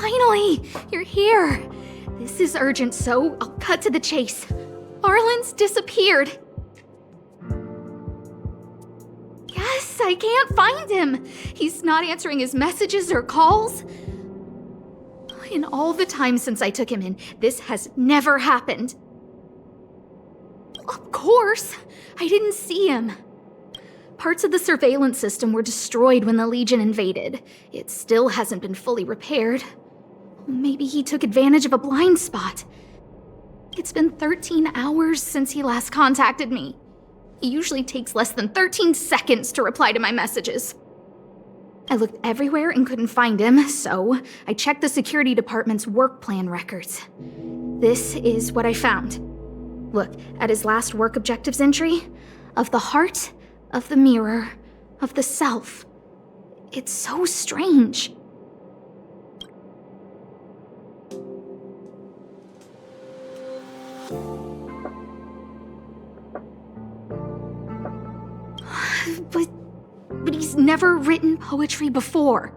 Finally! You're here! This is urgent, so I'll cut to the chase. Arlan's disappeared. Yes, I can't find him. He's not answering his messages or calls. In all the time since I took him in, this has never happened. Of course, I didn't see him. Parts of the surveillance system were destroyed when the Legion invaded. It still hasn't been fully repaired. Maybe he took advantage of a blind spot. It's been 13 hours since he last contacted me. He usually takes less than 13 seconds to reply to my messages. I looked everywhere and couldn't find him, so I checked the security department's work plan records. This is what I found. Look at his last work objectives entry. Of the heart, of the mirror, of the self. It's so strange. But he's never written poetry before.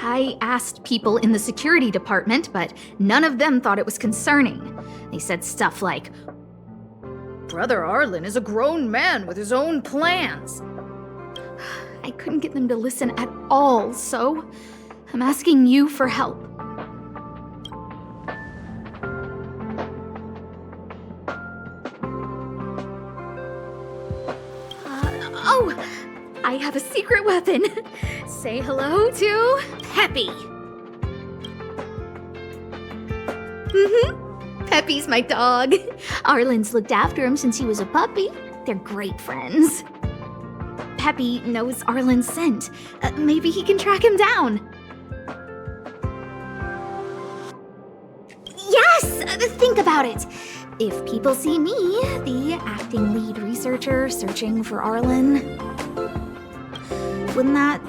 I asked people in the security department, but none of them thought it was concerning. They said stuff like, "Brother Arlan is a grown man with his own plans." I couldn't get them to listen at all, so I'm asking you for help. I have a secret weapon. Say hello to Peppy. Peppy's my dog. Arlan's looked after him since he was a puppy. They're great friends. Peppy knows Arlan's scent. Maybe he can track him down. Yes! Think about it. If people see me, the acting lead researcher searching for Arlan, wouldn't that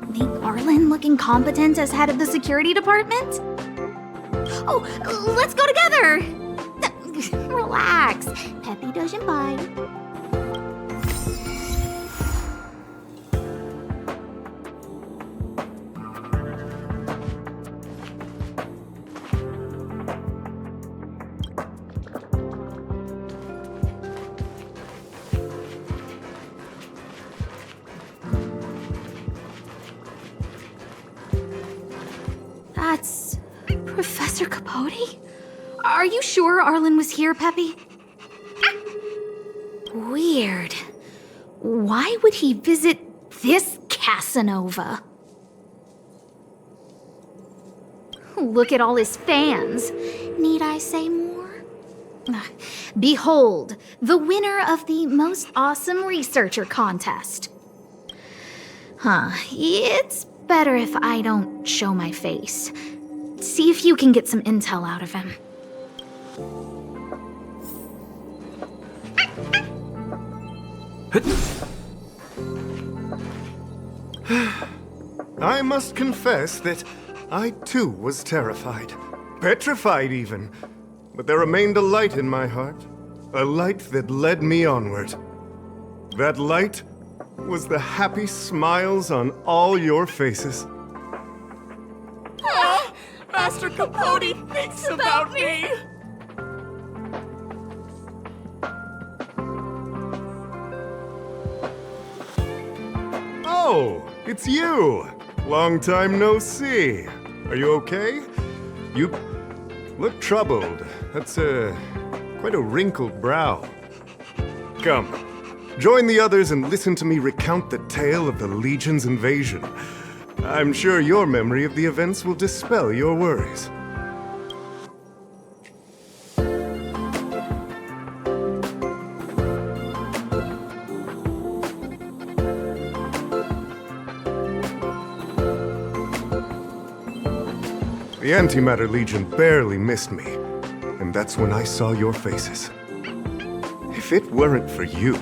make Arlan look incompetent as head of the security department? Oh, let's go together! Relax. Peppy doesn't bite. That's Professor Capote? Are you sure Arlan was here, Peppy? Weird. Why would he visit this Casanova? Look at all his fans. Need I say more? Behold, the winner of the Most Awesome Researcher contest. It's better if I don't show my face. See if you can get some intel out of him. I must confess that I too was terrified. Petrified even. But there remained a light in my heart. A light that led me onward. That light was the happy smiles on all your faces. Master Capote thinks about me! Oh, it's you! Long time no see. Are you okay? You look troubled. That's quite a wrinkled brow. Come, join the others and listen to me recount the tale of the Legion's invasion. I'm sure your memory of the events will dispel your worries. The Antimatter Legion barely missed me, and that's when I saw your faces. If it weren't for you,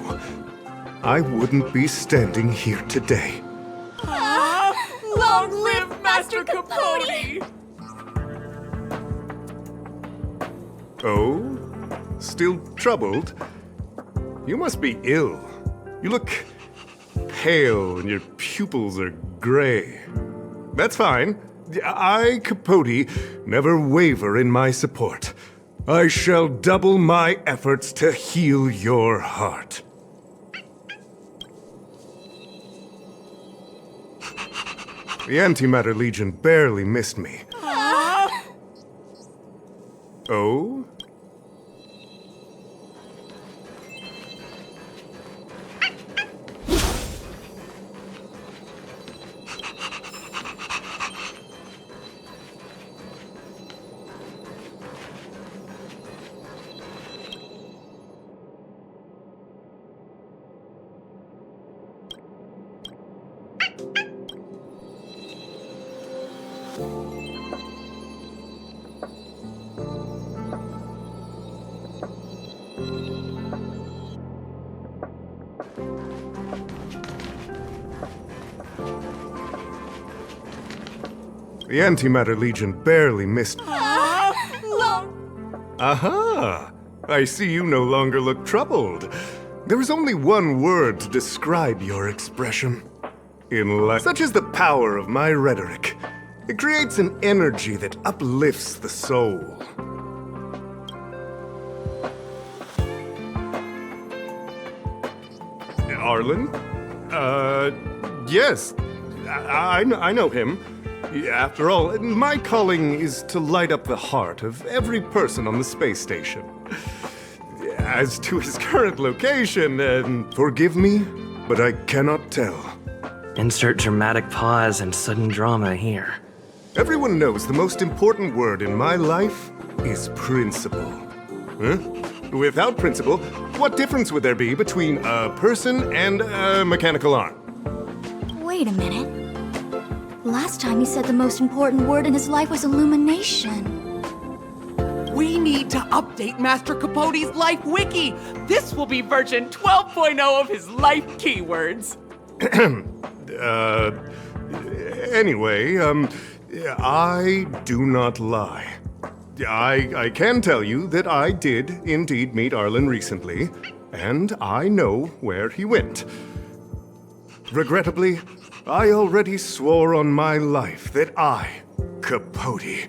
I wouldn't be standing here today. Long live Master Capote! Oh? Still troubled? You must be ill. You look pale and your pupils are gray. That's fine. I, Capote, never waver in my support. I shall double my efforts to heal your heart. The Antimatter Legion barely missed me. Oh? The Antimatter Legion barely missed me. Aha! I see you no longer look troubled. There is only one word to describe your expression. Such is the power of my rhetoric. It creates an energy that uplifts the soul. Arlan? Yes. I know him. After all, my calling is to light up the heart of every person on the space station. As to his current location, forgive me, but I cannot tell. Insert dramatic pause and sudden drama here. Everyone knows the most important word in my life is principle. Huh? Without principle, what difference would there be between a person and a mechanical arm? Wait a minute. Last time he said the most important word in his life was illumination. We need to update Master Capote's Life Wiki. This will be version 12.0 of his life keywords. Anyway, I do not lie. I can tell you that I did indeed meet Arlan recently, and I know where he went. Regrettably, I already swore on my life that I, Capote,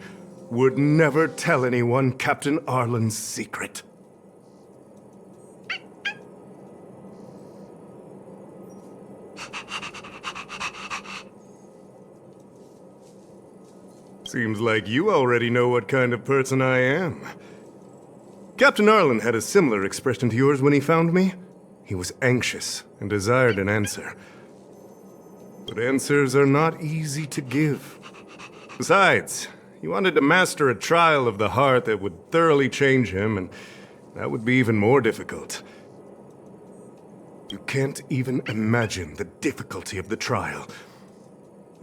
would never tell anyone Captain Arlan's secret. Seems like you already know what kind of person I am. Captain Arlan had a similar expression to yours when he found me. He was anxious and desired an answer. But answers are not easy to give. Besides, he wanted to master a trial of the heart that would thoroughly change him, and that would be even more difficult. You can't even imagine the difficulty of the trial.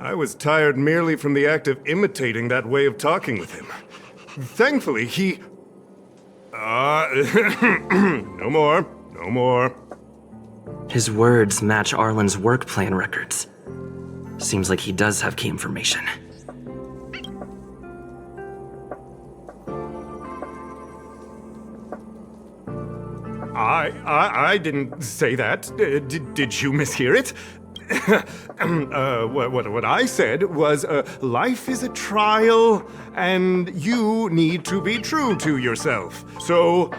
I was tired merely from the act of imitating that way of talking with him. Thankfully, he... no more. His words match Arlan's work plan records. Seems like he does have key information. I didn't say that. Did you mishear it? What I said was, life is a trial, and you need to be true to yourself. So,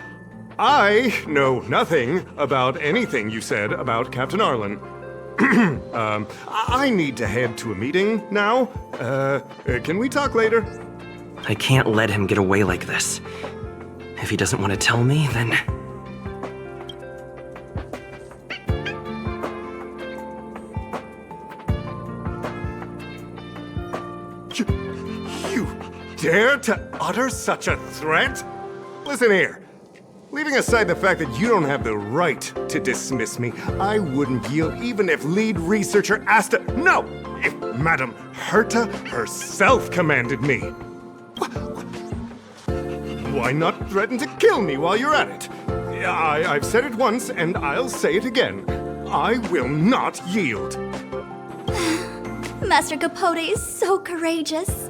I know nothing about anything you said about Captain Arlan. I need to head to a meeting now. Can we talk later? I can't let him get away like this. If he doesn't want to tell me, then... You dare to utter such a threat? Listen here. Leaving aside the fact that you don't have the right to dismiss me, I wouldn't yield even if lead researcher Asta... No! If Madame Herta herself commanded me. Why not threaten to kill me while you're at it? I've said it once, and I'll say it again. I will not yield. Master Capote is so courageous.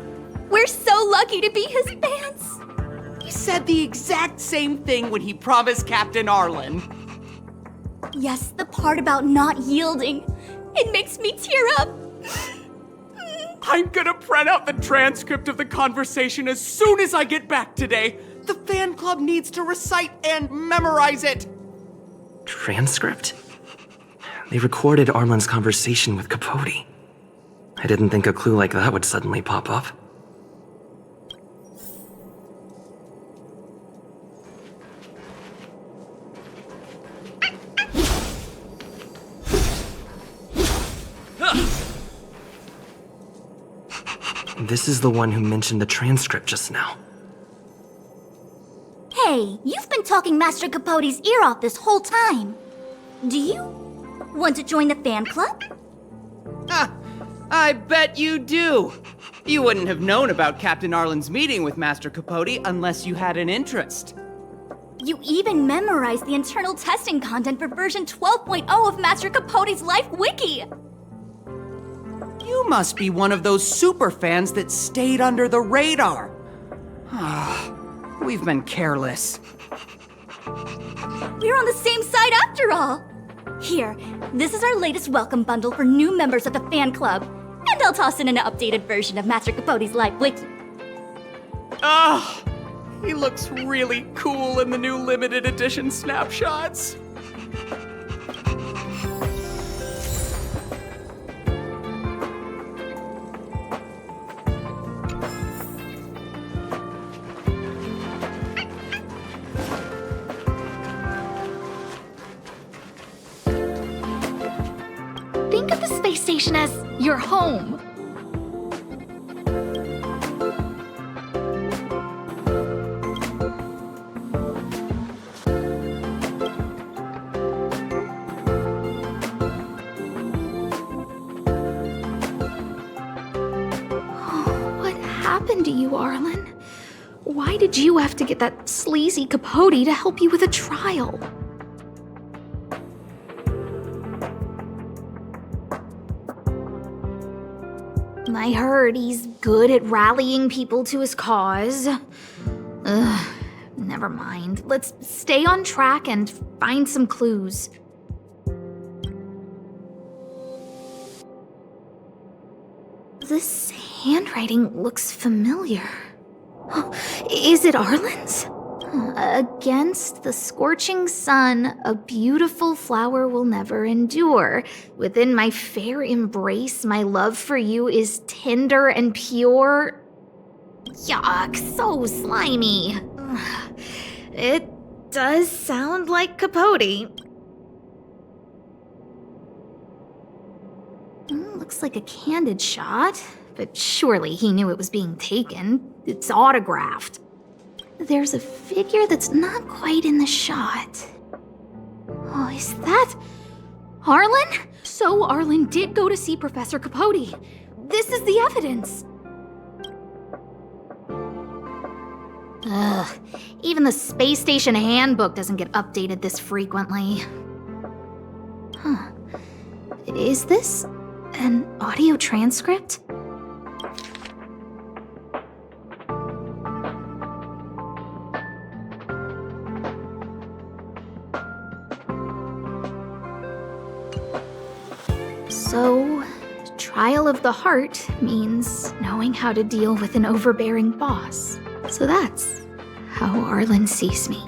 We're so lucky to be his fans. He said the exact same thing when he promised Captain Arlan. Yes, the part about not yielding. It makes me tear up. I'm gonna print out the transcript of the conversation as soon as I get back today. The fan club needs to recite and memorize it. Transcript? They recorded Arlan's conversation with Capote. I didn't think a clue like that would suddenly pop up. This is the one who mentioned the transcript just now. Hey, you've been talking Master Capote's ear off this whole time. Do you want to join the fan club? I bet you do. You wouldn't have known about Captain Arlan's meeting with Master Capote unless you had an interest. You even memorized the internal testing content for version 12.0 of Master Capote's Life Wiki. You must be one of those super fans that stayed under the radar. We've been careless. We're on the same side after all. Here, this is our latest welcome bundle for new members of the fan club. And I'll toss in an updated version of Master Capote's Life Wiki. He looks really cool in the new limited edition snapshots. Think of the space station as your home. What happened to you, Arlan? Why did you have to get that sleazy Capote to help you with a trial? I heard he's good at rallying people to his cause. Ugh, never mind. Let's stay on track and find some clues. This handwriting looks familiar. Is it Arlan's? Against the scorching sun, a beautiful flower will never endure. Within my fair embrace, my love for you is tender and pure. Yuck, so slimy. It does sound like Capote. Looks like a candid shot, but surely he knew it was being taken. It's autographed. There's a figure that's not quite in the shot. Oh, is that Arlan? So Arlan did go to see Professor Capote. This is the evidence. Ugh, even the space station handbook doesn't get updated this frequently. Huh. Is this an audio transcript? So, trial of the heart means knowing how to deal with an overbearing boss. So that's how Arlan sees me.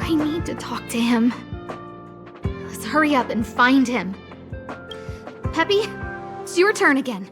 I need to talk to him. Let's hurry up and find him. Peppy, it's your turn again.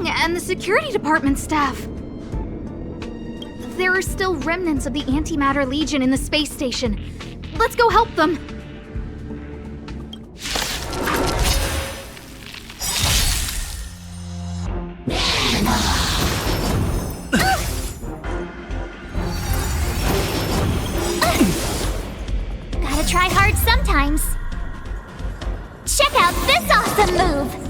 and the security department staff. There are still remnants of the Antimatter Legion in the space station. Let's go help them. Gotta try hard sometimes. Check out this awesome move!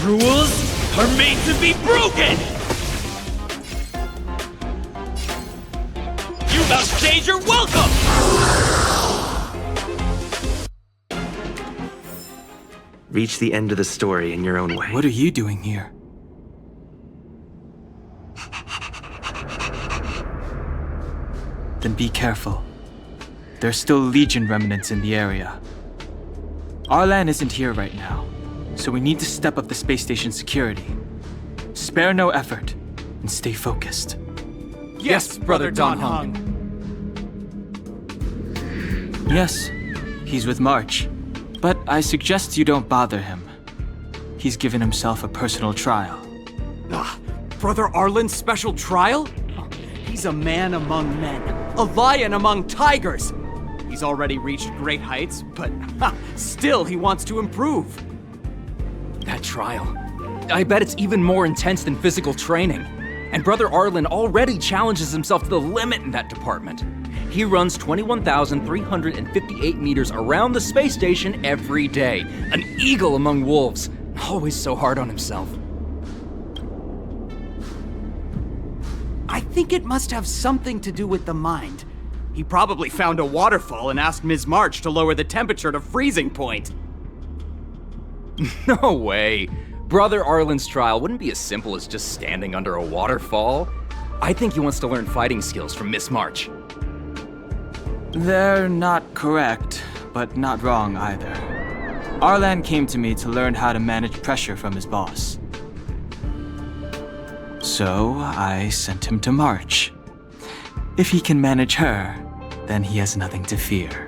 Rules are made to be broken! You've outstayed your welcome! Reach the end of the story in your own way. What are you doing here? Then be careful. There's still Legion remnants in the area. Arlan isn't here right now, so we need to step up the space station security. Spare no effort, and stay focused. Yes, Brother Don Hung. Yes, he's with March, but I suggest you don't bother him. He's given himself a personal trial. Brother Arlan's special trial? He's a man among men, a lion among tigers. He's already reached great heights, but still he wants to improve. That trial. I bet it's even more intense than physical training. And Brother Arlan already challenges himself to the limit in that department. He runs 21,358 meters around the space station every day. An eagle among wolves. Always so hard on himself. I think it must have something to do with the mind. He probably found a waterfall and asked Ms. March to lower the temperature to freezing point. No way. Brother Arlan's trial wouldn't be as simple as just standing under a waterfall. I think he wants to learn fighting skills from Miss March. They're not correct, but not wrong either. Arlan came to me to learn how to manage pressure from his boss. So I sent him to March. If he can manage her, then he has nothing to fear.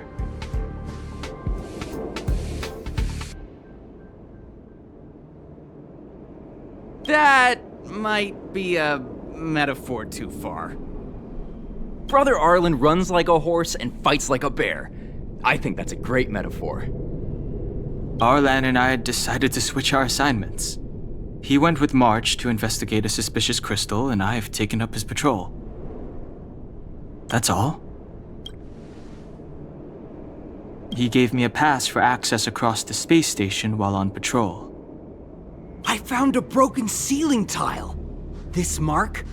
That might be a metaphor too far. Brother Arlan runs like a horse and fights like a bear. I think that's a great metaphor. Arlan and I decided to switch our assignments. He went with March to investigate a suspicious crystal, and I've taken up his patrol. That's all. He gave me a pass for access across the space station while on patrol. I found a broken ceiling tile. This mark?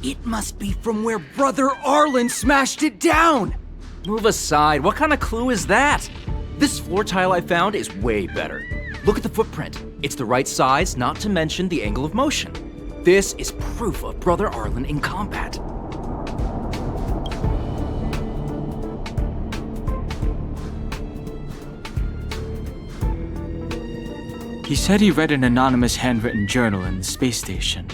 It must be from where Brother Arlan smashed it down! Move aside, what kind of clue is that? This floor tile I found is way better. Look at the footprint. It's the right size, not to mention the angle of motion. This is proof of Brother Arlan in combat. He said he read an anonymous handwritten journal in the space station.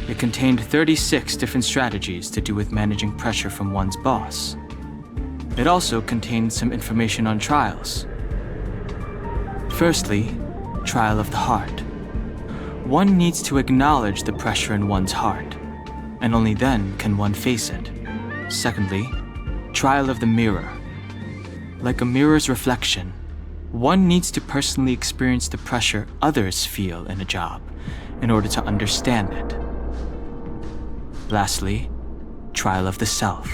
It contained 36 different strategies to do with managing pressure from one's boss. It also contained some information on trials. Firstly, trial of the heart. One needs to acknowledge the pressure in one's heart, and only then can one face it. Secondly, trial of the mirror. Like a mirror's reflection, one needs to personally experience the pressure others feel in a job in order to understand it. Lastly, trial of the self.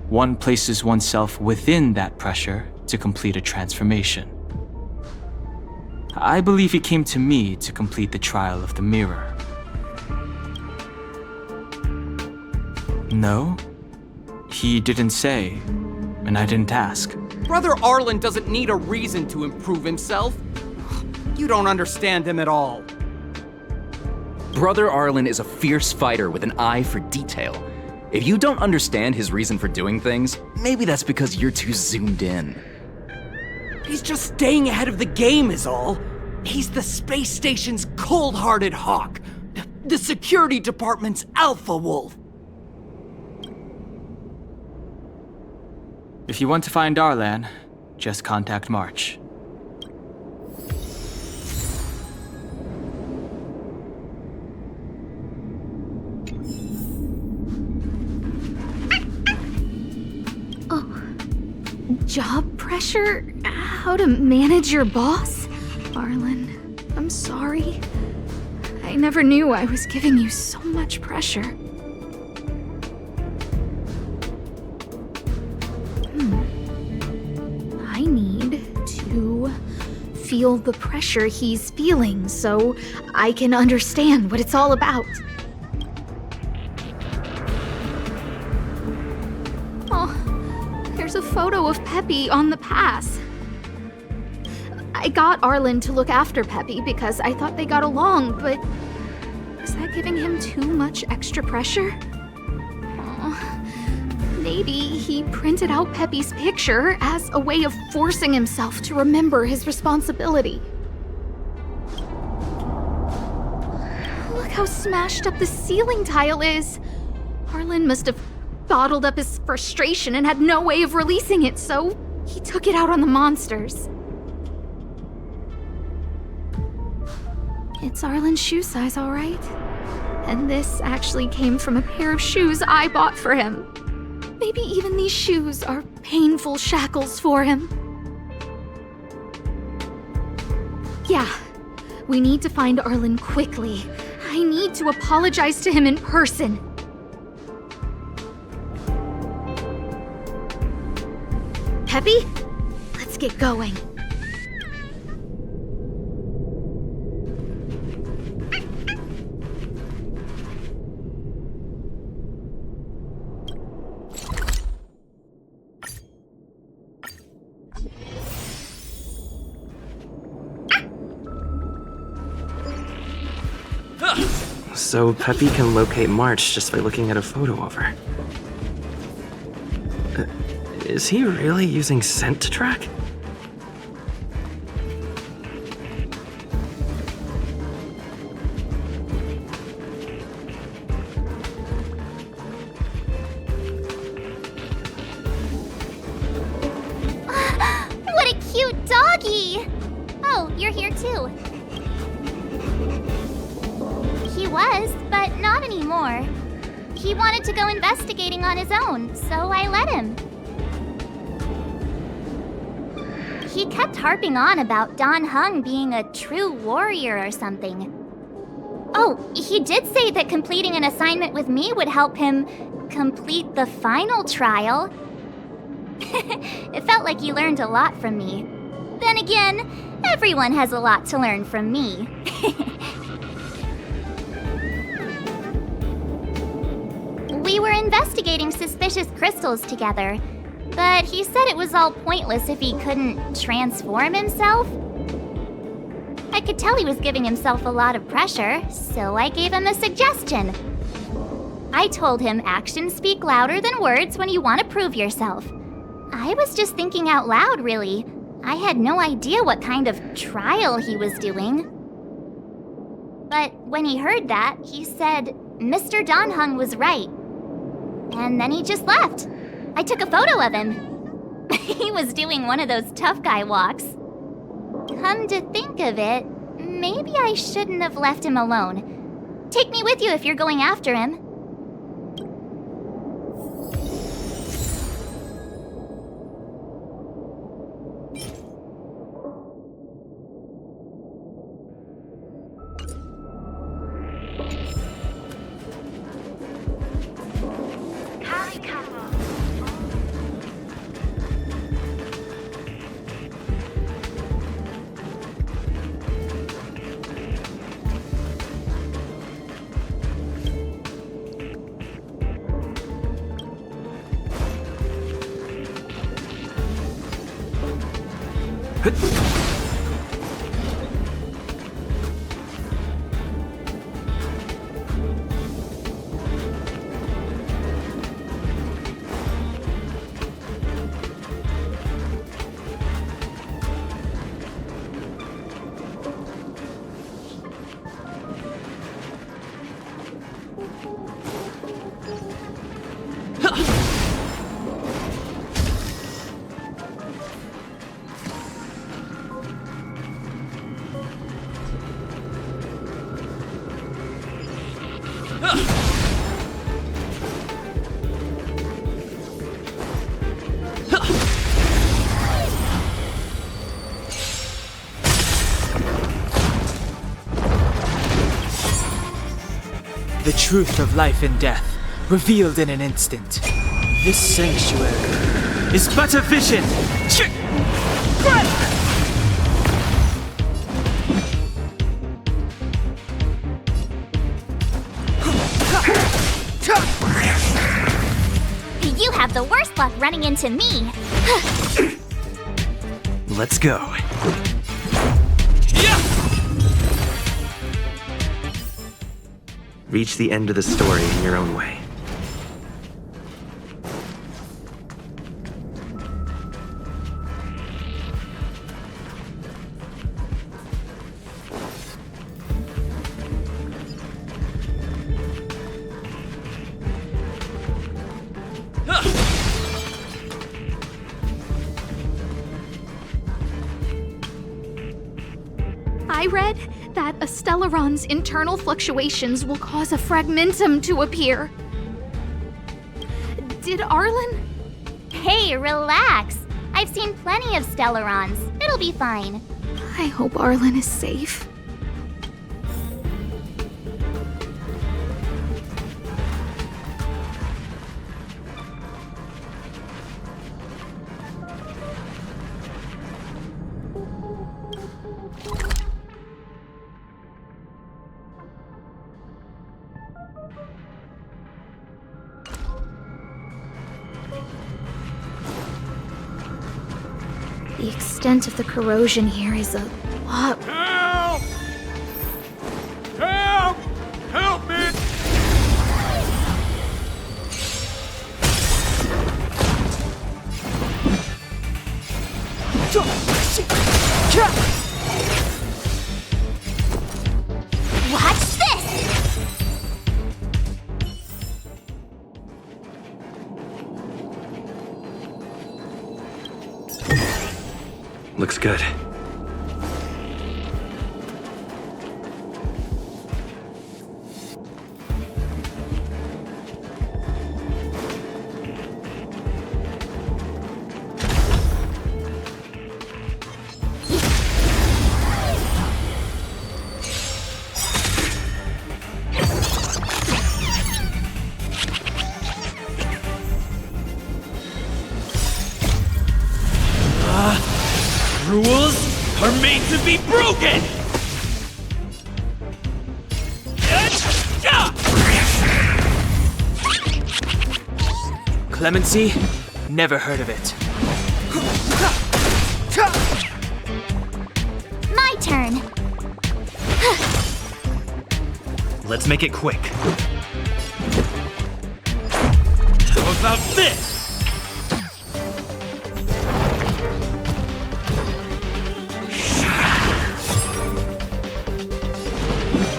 One places oneself within that pressure to complete a transformation. I believe he came to me to complete the trial of the mirror. No, he didn't say, and I didn't ask. Brother Arlan doesn't need a reason to improve himself. You don't understand him at all. Brother Arlan is a fierce fighter with an eye for detail. If you don't understand his reason for doing things, maybe that's because you're too zoomed in. He's just staying ahead of the game is all. He's the space station's cold-hearted hawk. The security department's alpha wolf. If you want to find Arlan, just contact March. Job pressure? How to manage your boss? Arlan, I'm sorry. I never knew I was giving you so much pressure. I need to feel the pressure he's feeling so I can understand what it's all about. There's a photo of Peppy on the pass. I got Arlan to look after Peppy because I thought they got along, but is that giving him too much extra pressure? Maybe he printed out Peppy's picture as a way of forcing himself to remember his responsibility. Look how smashed up the ceiling tile is. Arlan must have bottled up his frustration and had no way of releasing it, so he took it out on the monsters. It's Arlan's shoe size, all right. And this actually came from a pair of shoes I bought for him. Maybe even these shoes are painful shackles for him. Yeah, we need to find Arlan quickly. I need to apologize to him in person. Peppy, let's get going. So Peppy can locate March just by looking at a photo of her. Is he really using scent to track? What a cute doggy! Oh, you're here too. He was, but not anymore. He wanted to go investigating on his own, so I let him. He kept harping on about Dan Heng being a true warrior or something. Oh, he did say that completing an assignment with me would help him complete the final trial. It felt like he learned a lot from me. Then again, everyone has a lot to learn from me. We were investigating suspicious crystals together, but he said it was all pointless if he couldn't transform himself. I could tell he was giving himself a lot of pressure, so I gave him a suggestion. I told him actions speak louder than words when you want to prove yourself. I was just thinking out loud, really. I had no idea what kind of trial he was doing. But when he heard that, he said Mr. Dan Heng was right. And then he just left. I took a photo of him. He was doing one of those tough guy walks. Come to think of it, maybe I shouldn't have left him alone. Take me with you if you're going after him. The truth of life and death, revealed in an instant. This sanctuary is but a vision. You have the worst luck running into me. Let's go. Reach the end of the story in your own way. I read that a Stellaron's internal fluctuations will cause a fragmentum to appear. Did Arlan? Hey, relax. I've seen plenty of Stellarons. It'll be fine. I hope Arlan is safe. The extent of the corrosion here is a lot. Help! Help! Help me! Watch this! Looks good. Rules are made to be broken! Clemency? Never heard of it. My turn. Let's make it quick. How about this?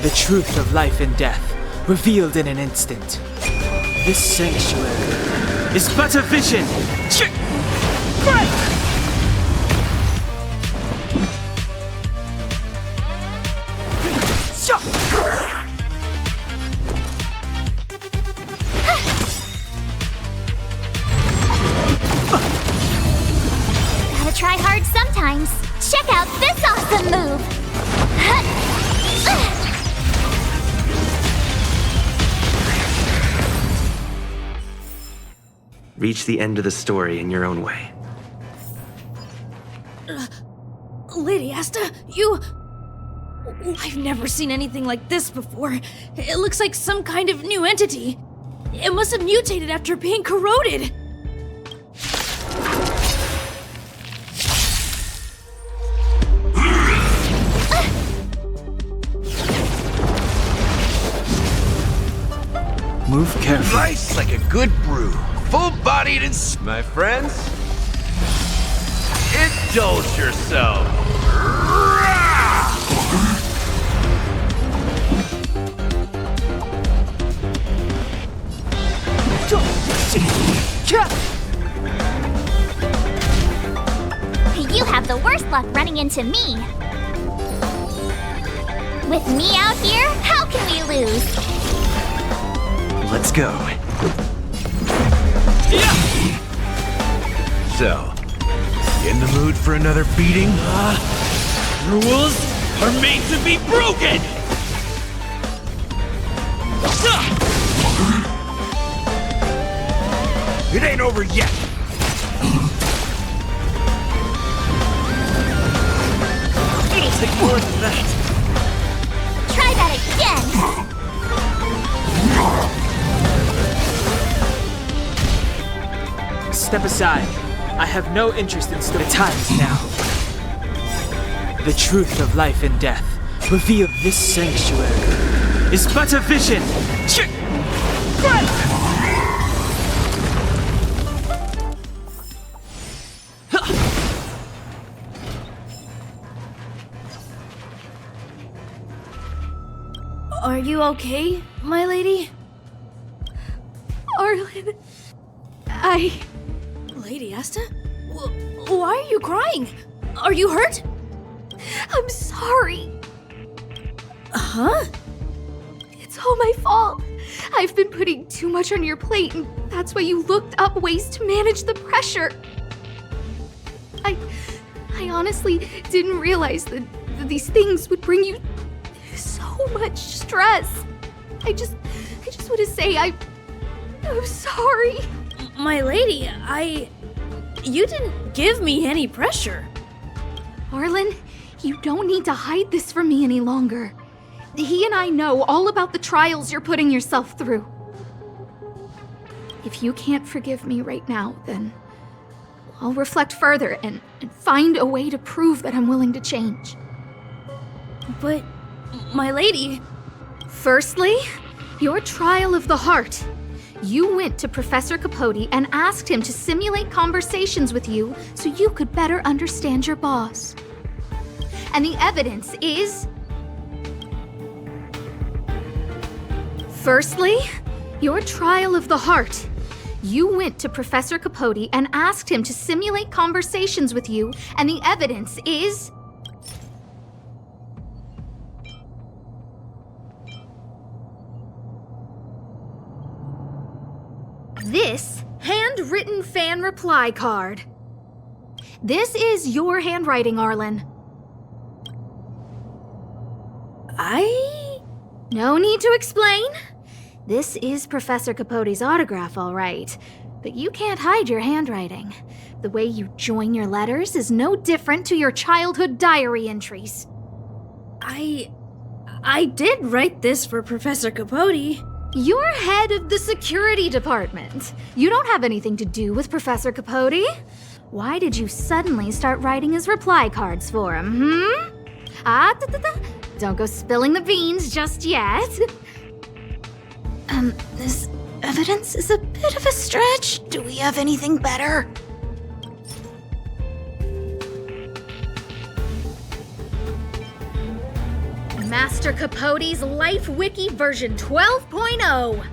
The truth of life and death, revealed in an instant. This sanctuary is but a vision. Gotta try hard sometimes. Check out this awesome move! Reach the end of the story in your own way. Lady Asta, you... I've never seen anything like this before. It looks like some kind of new entity. It must have mutated after being corroded. Move carefully. Nice like a good brew. Full-bodied and... My friends, indulge yourself. You have the worst luck running into me. With me out here, how can we lose? Let's go. So, you in the mood for another beating? Rules are made to be broken! It ain't over yet. It'll take more than that. Try that again! Step aside. I have no interest in the time is now. The truth of life and death revealed this sanctuary is but a vision. Are you okay, my lady? Arlan, Lady Asta? Why are you crying? Are you hurt? I'm sorry. Huh? It's all my fault. I've been putting too much on your plate, and that's why you looked up ways to manage the pressure. I honestly didn't realize that these things would bring you so much stress. I just want to say I'm sorry. My lady, you didn't give me any pressure. Arlan, you don't need to hide this from me any longer. He and I know all about the trials you're putting yourself through. If you can't forgive me right now, then I'll reflect further and find a way to prove that I'm willing to change. But, my lady... Firstly, your trial of the heart. You went to Professor Capote and asked him to simulate conversations with you so you could better understand your boss. And the evidence is... Firstly, your trial of the heart. You went to Professor Capote and asked him to simulate conversations with you, and the evidence is... this handwritten fan reply card. This is your handwriting, Arlan. No need to explain. This is Professor Capote's autograph, all right. But you can't hide your handwriting. The way you join your letters is no different to your childhood diary entries. I did write this for Professor Capote. You're head of the security department. You don't have anything to do with Professor Capote. Why did you suddenly start writing his reply cards for him, Don't go spilling the beans just yet. This evidence is a bit of a stretch. Do we have anything better? Master Capote's Life Wiki version 12.0.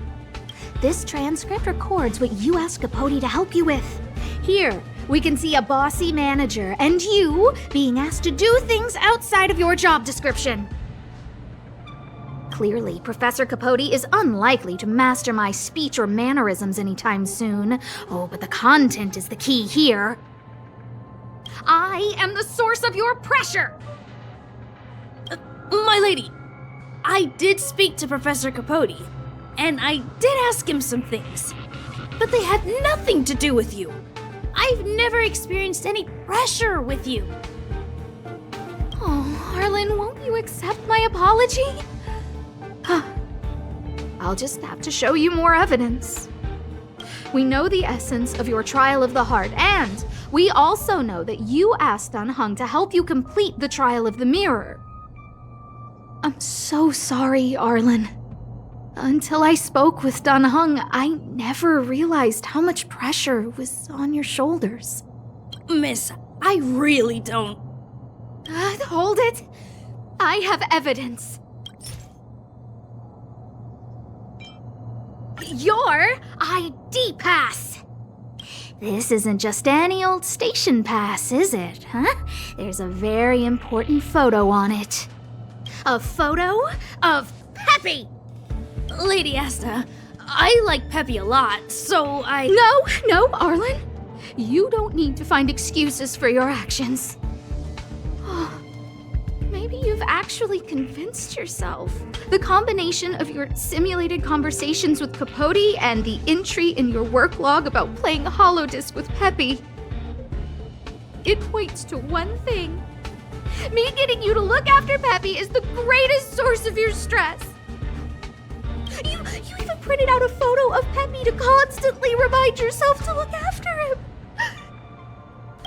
This transcript records what you asked Capote to help you with. Here, we can see a bossy manager and you being asked to do things outside of your job description. Clearly, Professor Capote is unlikely to master my speech or mannerisms anytime soon. Oh, but the content is the key here. I am the source of your pressure! My lady, I did speak to Professor Capote, and I did ask him some things, but they had nothing to do with you. I've never experienced any pressure with you. Oh, Arlan, won't you accept my apology? I'll just have to show you more evidence. We know the essence of your trial of the heart, and we also know that you asked Dunhung to help you complete the trial of the mirror. I'm so sorry, Arlan. Until I spoke with Dunhung, I never realized how much pressure was on your shoulders. Miss, I really don't. Hold it. I have evidence. Your ID pass. This isn't just any old station pass, is it, huh? There's a very important photo on it. A photo of Peppy! Lady Asta, I like Peppy a lot, so I... No, Arlan. You don't need to find excuses for your actions. Maybe you've actually convinced yourself. The combination of your simulated conversations with Capote and the entry in your work log about playing holodisc with Peppy, it points to one thing. Me getting you to look after Peppy is the greatest source of your stress. You even printed out a photo of Peppy to constantly remind yourself to look after him.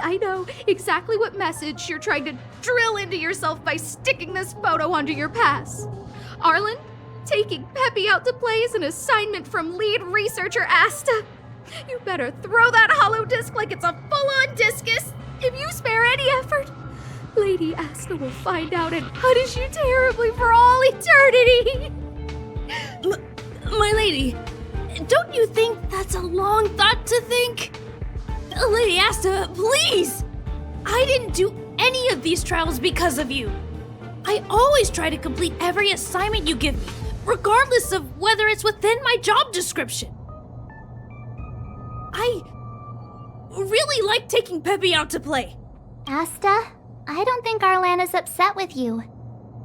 I know exactly what message you're trying to drill into yourself by sticking this photo onto your pass. Arlan, taking Peppy out to play is an assignment from lead researcher Asta. You better throw that holodisc like it's a full-on discus. If you spare any effort, Lady Asta will find out and punish you terribly for all eternity. My lady, don't you think that's a long thought to think? Lady Asta, please! I didn't do any of these trials because of you. I always try to complete every assignment you give me, regardless of whether it's within my job description. I really like taking Peppy out to play. Asta, I don't think Arlan is upset with you.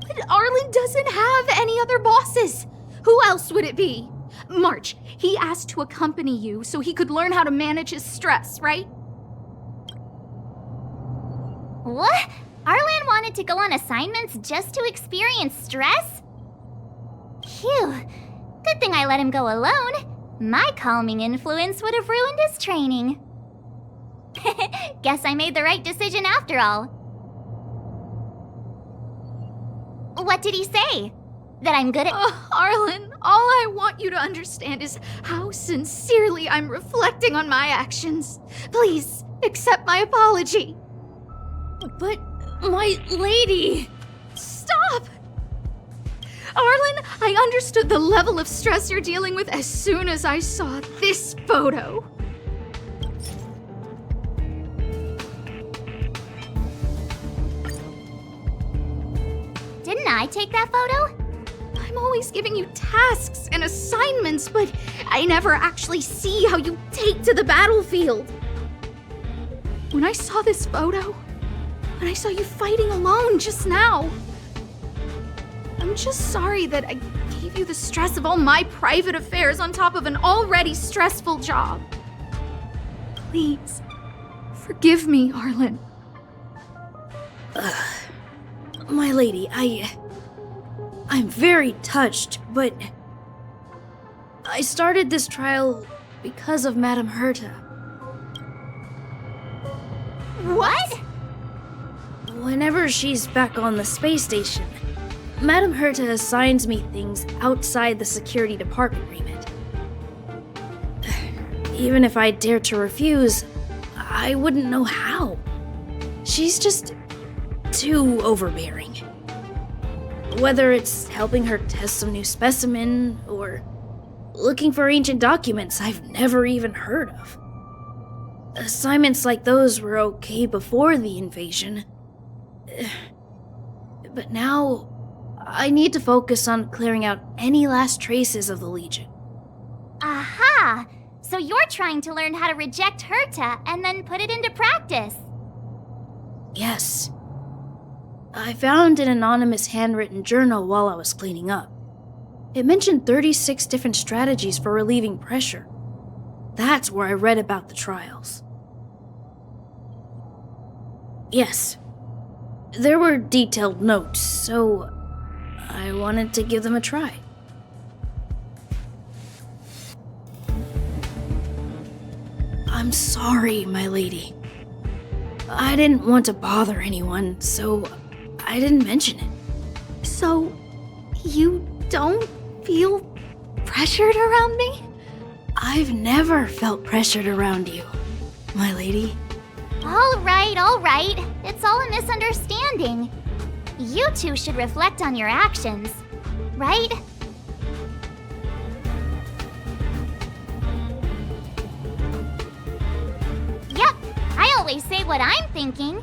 But Arlan doesn't have any other bosses. Who else would it be? March, he asked to accompany you so he could learn how to manage his stress, right? What? Arlan wanted to go on assignments just to experience stress? Phew. Good thing I let him go alone. My calming influence would have ruined his training. Guess I made the right decision after all. What did he say? That I'm good at— Arlan, all I want you to understand is how sincerely I'm reflecting on my actions. Please, accept my apology. But, my lady... Stop! Arlan, I understood the level of stress you're dealing with as soon as I saw this photo. Didn't I take that photo? I'm always giving you tasks and assignments, but I never actually see how you take to the battlefield. When I saw this photo, when I saw you fighting alone just now, I'm just sorry that I gave you the stress of all my private affairs on top of an already stressful job. Please, forgive me, Arlan. My lady, I'm very touched, but I started this trial because of Madame Herta. What? Whenever she's back on the space station, Madame Herta assigns me things outside the security department remit. Even if I dared to refuse, I wouldn't know how. She's just too overbearing. Whether it's helping her test some new specimen, or looking for ancient documents I've never even heard of. Assignments like those were okay before the invasion. But now, I need to focus on clearing out any last traces of the Legion. Aha! So you're trying to learn how to reject Herta and then put it into practice. Yes. I found an anonymous handwritten journal while I was cleaning up. It mentioned 36 different strategies for relieving pressure. That's where I read about the trials. Yes. There were detailed notes, so I wanted to give them a try. I'm sorry, my lady. I didn't want to bother anyone, so I didn't mention it. So, you don't feel pressured around me? I've never felt pressured around you, my lady. All right. It's all a misunderstanding. You two should reflect on your actions, right? Yep, I always say what I'm thinking.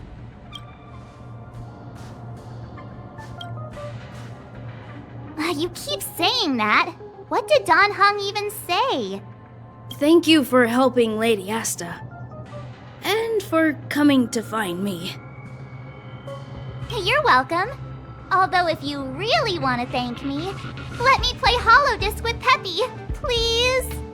You keep saying that. What did Don Hung even say? Thank you for helping Lady Asta. And for coming to find me. You're welcome. Although if you really want to thank me, let me play Hollow Disc with Peppy, please.